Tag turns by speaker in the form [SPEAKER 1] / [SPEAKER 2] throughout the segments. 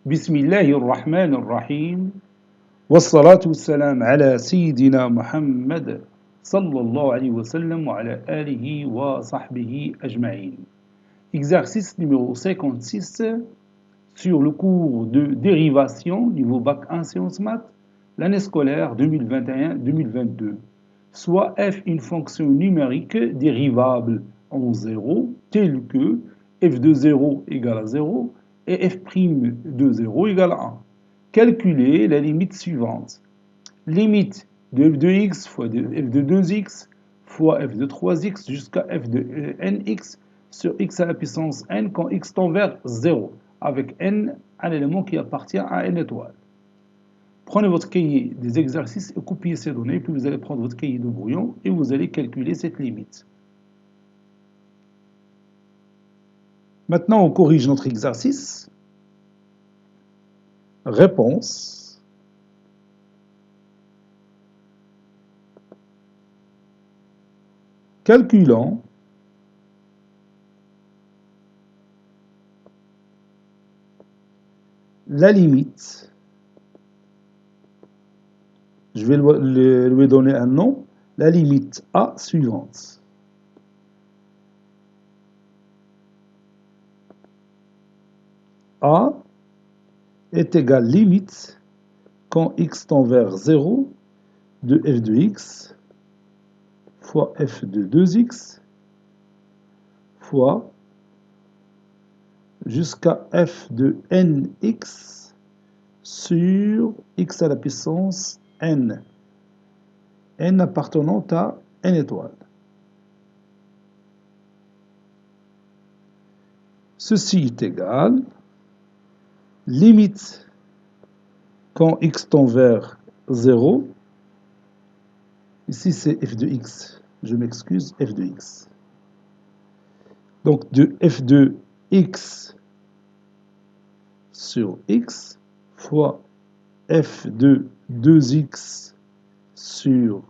[SPEAKER 1] بسم الله الرحمن الرحيم والصلاة والسلام على سيدنا محمد صلى الله عليه وسلم وعلى آله وصحبه أجمعين. Exercice numéro 56 sur le cours de dérivation niveau bac 1 sciences maths, l'année scolaire 2021-2022. Soit f une fonction numérique dérivable en 0 telle que f de 0 égale à 0 et f' de 0 égale à 1. Calculez la limite suivante. Limite de f de x fois de f de 2x fois f de 3x jusqu'à f de nx sur x à la puissance n quand x tend vers 0, avec n un élément qui appartient à n étoile. Prenez votre cahier des exercices et copiez ces données, puis vous allez prendre votre cahier de brouillon et vous allez calculer cette limite. Maintenant, on corrige notre exercice. Réponse. Calculant la limite. Je vais lui donner un nom. La limite A suivante. A est égal limite quand x tend vers 0 de f de x fois f de 2x fois jusqu'à f de nx sur x à la puissance n, n appartenant à n étoile. Ceci est égal limite quand x tend vers 0, ici c'est f de x, je m'excuse, f de x. Donc de f de x sur x fois f de 2x sur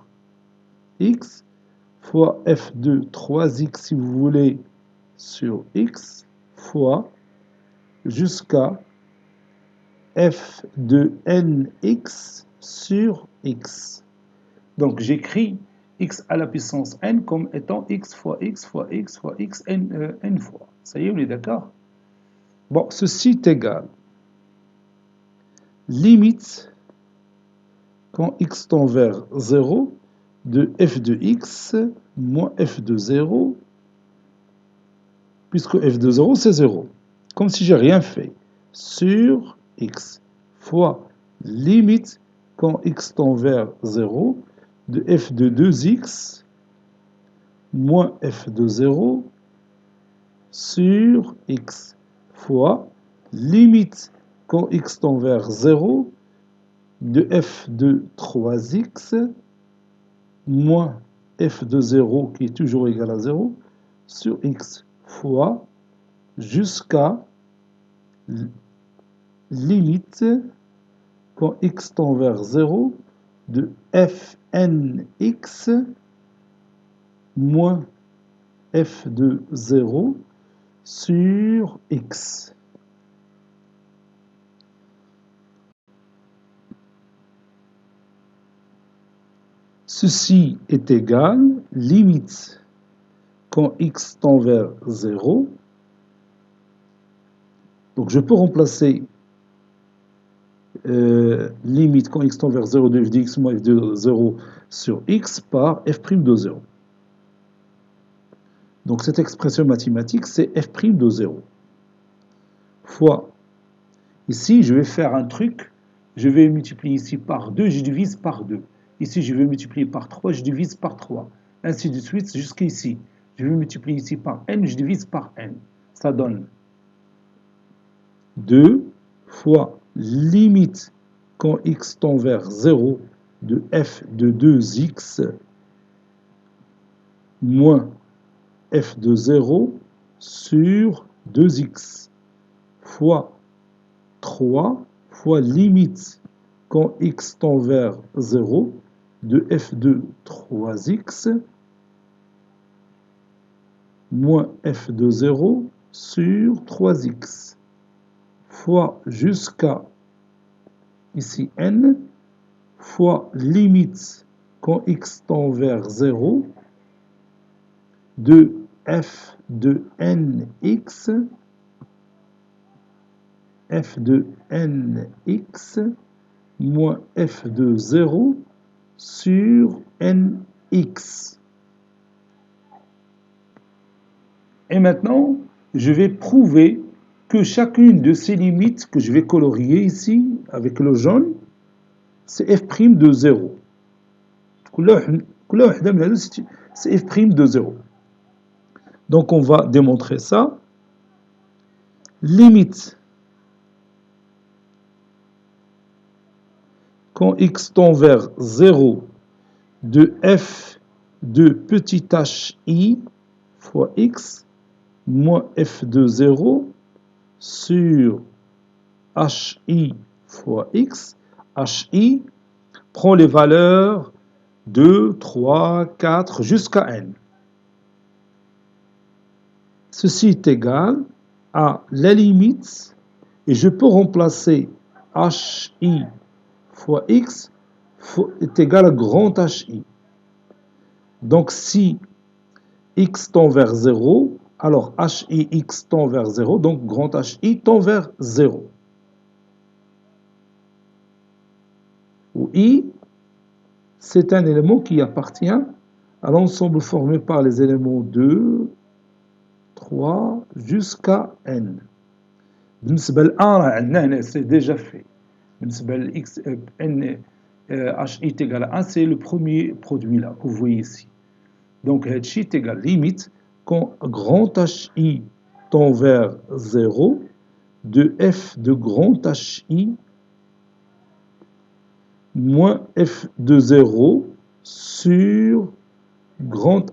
[SPEAKER 1] x fois f de 3x si vous voulez sur x fois jusqu'à f de nx sur x. Donc j'écris x à la puissance n comme étant x fois x fois x fois x n fois. Ça y est, on est d'accord? Bon, ceci est égal limite quand x tend vers 0 de f de x moins f de 0, puisque f de 0 c'est 0, comme si j'ai rien fait, sur x fois limite quand x tend vers 0 de f de 2x moins f de 0 sur x fois limite quand x tend vers 0 de f de 3x moins f de 0 qui est toujours égal à 0 sur x fois jusqu'à limite quand x tend vers 0 de fnx moins f de 0 sur x. Ceci est égal limite quand x tend vers 0. Donc je peux remplacer limite quand x tend vers 0 de f de x moins f de 0 sur x par f' de 0. Donc cette expression mathématique, c'est f' de 0 fois. Ici, je vais faire un truc, je vais multiplier ici par 2, je divise par 2. Ici, je vais multiplier par 3, je divise par 3. Ainsi de suite jusqu'ici. Je vais multiplier ici par n, je divise par n. Ça donne 2 fois limite quand x tend vers 0 de f de 2x moins f de 0 sur 2x fois 3 fois limite quand x tend vers 0 de f de 3x moins f de 0 sur 3x fois jusqu'à ici n fois limite quand x tend vers 0 de f de nx moins f de 0 sur nx. Et maintenant, je vais prouver que chacune de ces limites que je vais colorier ici avec le jaune, c'est f' de 0. C'est f' de 0. Donc on va démontrer ça. Limite quand x tend vers 0 de f de petit hi fois x moins f de 0 sur hi fois x. Hi prend les valeurs 2, 3, 4 jusqu'à n. Ceci est égal à la limite, et je peux remplacer hi fois x est égal à grand hi. Donc si x tend vers 0, alors hi x tend vers 0, donc grand hi tend vers 0. Où i, c'est un élément qui appartient à l'ensemble formé par les éléments 2, 3 jusqu'à n. بالنسبة ل 1 راه عندنا هنا سي ديجا في. بالنسبة ل x n hi est égal à 1, c'est le premier produit là que vous voyez ici. Donc هادشي est égal limite quand grand hi tend vers 0 de f de grand hi moins f de 0 sur grand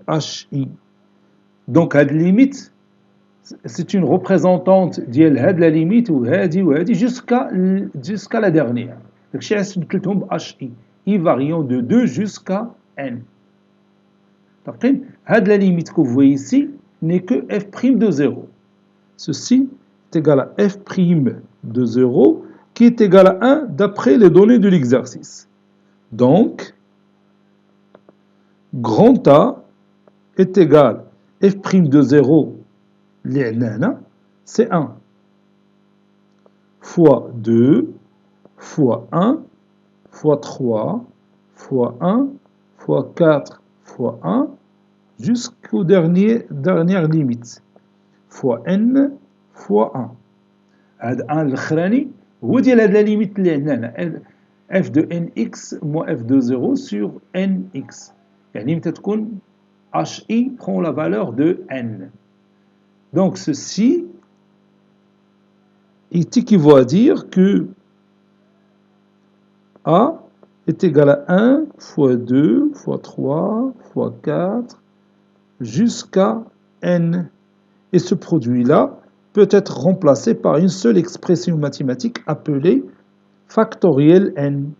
[SPEAKER 1] hi. Donc هاد limite c'est une représentante ديال هاد la limite وهادي jusqu'à la dernière. داكشي علاش سميتلهم ب hi. I variant de 2 jusqu'à n. متفقين؟ هاد la limite que vous voyez ici n'est que f' de 0. Ceci est égal à f' de 0 qui est égal à 1 d'après les données de l'exercice. Donc, grand A est égal à f' de 0 c'est 1 fois 2 fois 1 fois 3 fois 1 fois 4 fois 1 jusqu'au dernière limite fois n fois 1. هذا 1 الاخراني هو ديال هاد لا ليميت اللي عندنا هنا f de nx moins f de 0 sur nx. يعني متى تكون hi prend la valeur de n. Donc ceci équivaut à dire que A est égal à 1 fois 2 fois 3 fois 4 jusqu'à n. Et ce produit-là peut être remplacé par une seule expression mathématique appelée factoriel n.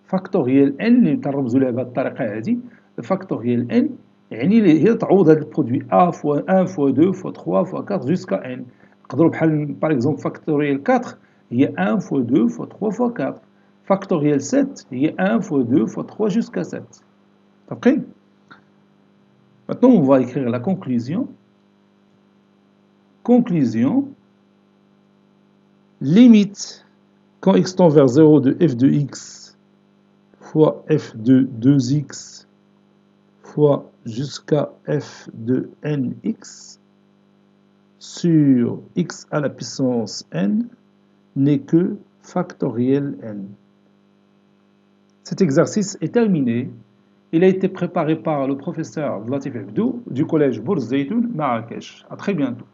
[SPEAKER 1] Factoriel n اللي كنرمزوا لها بهذه الطريقة هذه factoriel n يعني هي تعوض هذا البرودوي a fois 1 fois 2 fois 3 fois 4 jusqu'à n. نقدروا بحال par exemple factoriel 4 هي 1 fois 2 fois 3 fois 4. Factoriel 7 هي 1 fois 2 fois 3 jusqu'à 7. متفقين؟ Maintenant on va écrire la conclusion. Conclusion, limite quand x tend vers 0 de f de x fois f de 2x fois jusqu'à f de nx sur x à la puissance n n'est que factoriel n. Cet exercice est terminé. Il a été préparé par le professeur Latif Abdou du collège Bourz Zeytoun, Marrakech. À très bientôt.